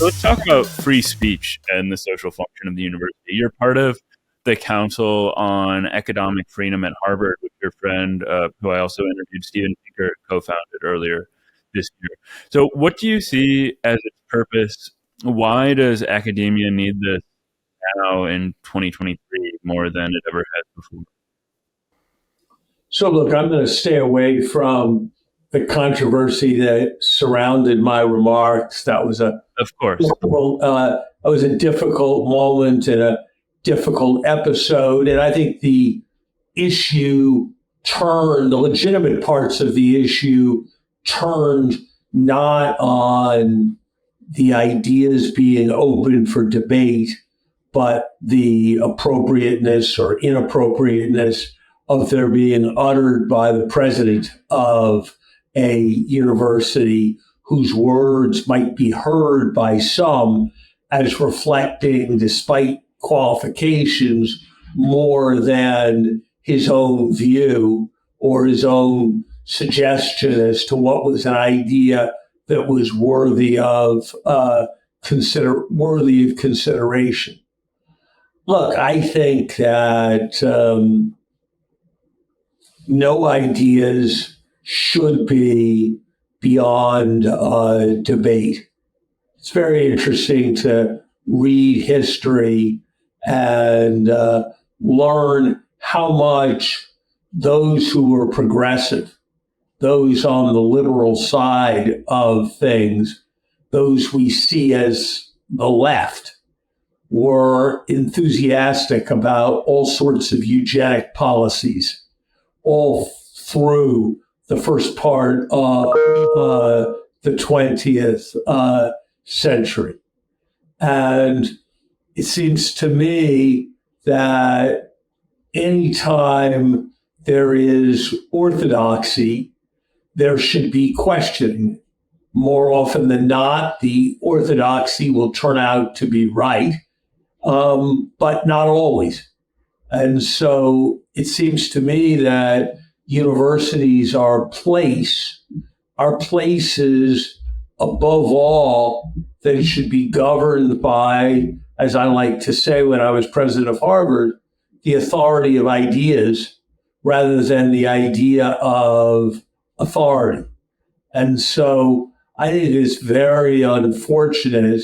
So let's talk about free speech and the social function of the university. You're part of the Council on Economic Freedom at Harvard with your friend, who I also interviewed, Steven Pinker, co-founded earlier this year. So what do you see as its purpose? Why does academia need this now in 2023 more than it ever has before? So look, I'm going to stay away from the controversy that surrounded my remarks. That was a difficult moment and a difficult episode. And I think the legitimate parts of the issue turned not on the ideas being open for debate, but the appropriateness or inappropriateness of their being uttered by the president of a university whose words might be heard by some as reflecting, despite qualifications, more than his own view or his own suggestion as to what was an idea that was worthy of consideration. Look, I think that no ideas should be beyond debate. It's very interesting to read history and learn how much those who were progressive, those on the liberal side of things, those we see as the left, were enthusiastic about all sorts of eugenic policies all through the first part of the 20th century. And it seems to me that anytime there is orthodoxy, there should be questioning. More often than not, the orthodoxy will turn out to be right, but not always. And so it seems to me that universities are places, above all, that should be governed by, as I like to say when I was president of Harvard, the authority of ideas rather than the idea of authority. And so I think it's very unfortunate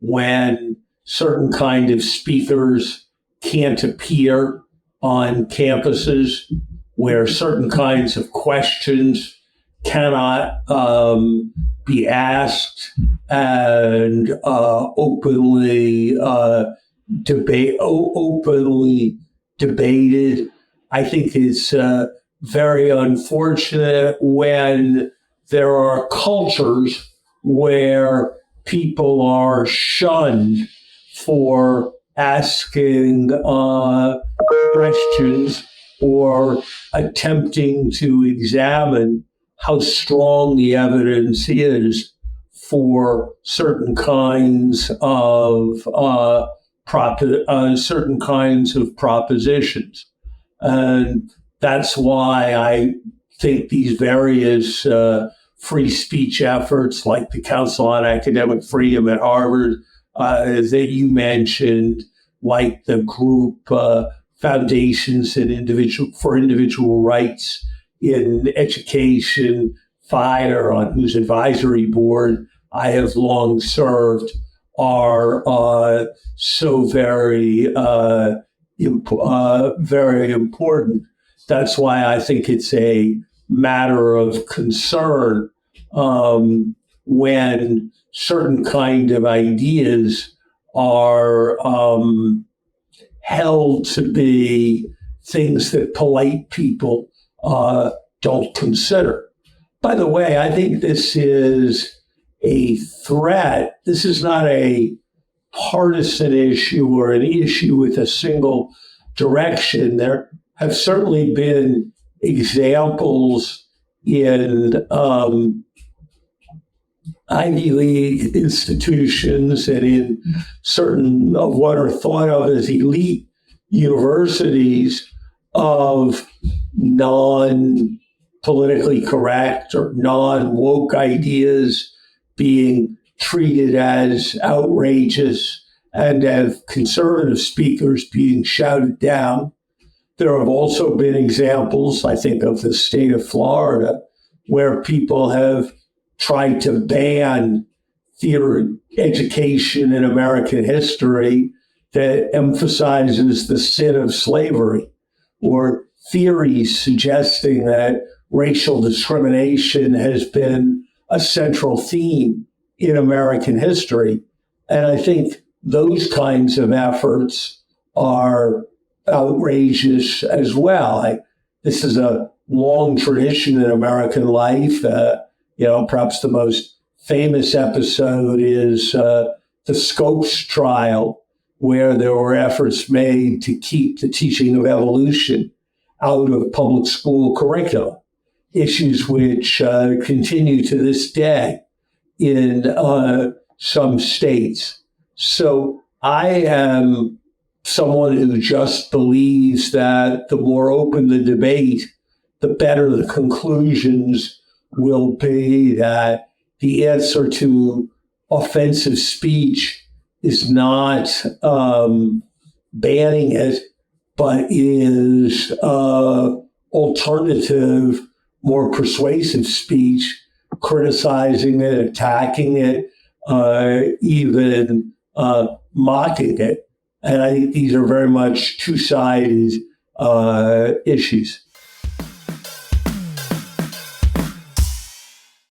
when certain kind of speakers can't appear on campuses, where certain kinds of questions cannot be asked and openly debated. I think it's very unfortunate when there are cultures where people are shunned for asking questions or attempting to examine how strong the evidence is for certain kinds of propositions. And that's why I think these various free speech efforts, like the Council on Academic Freedom at Harvard that you mentioned, like the group Foundations for Individual Rights in Education, FIDER, on whose advisory board I have long served, are so very important. That's why I think it's a matter of concern when certain kind of ideas are held to be things that polite people don't consider. By the way, I think this is a threat. This is not a partisan issue or an issue with a single direction. There have certainly been examples in Ivy League institutions and in certain of what are thought of as elite universities of non-politically correct or non-woke ideas being treated as outrageous and have conservative speakers being shouted down. There have also been examples, I think, of the state of Florida, where people have tried to ban theory education in American history that emphasizes the sin of slavery, or theories suggesting that racial discrimination has been a central theme in American history. And I think those kinds of efforts are outrageous as well. This is a long tradition in American life. Perhaps the most famous episode is the Scopes trial, where there were efforts made to keep the teaching of evolution out of public school curricula, issues which continue to this day in some states. So I am someone who just believes that the more open the debate, the better the conclusions will be, that the answer to offensive speech is not banning it, but is alternative, more persuasive speech, criticizing it, attacking it, even mocking it. And I think these are very much two-sided issues.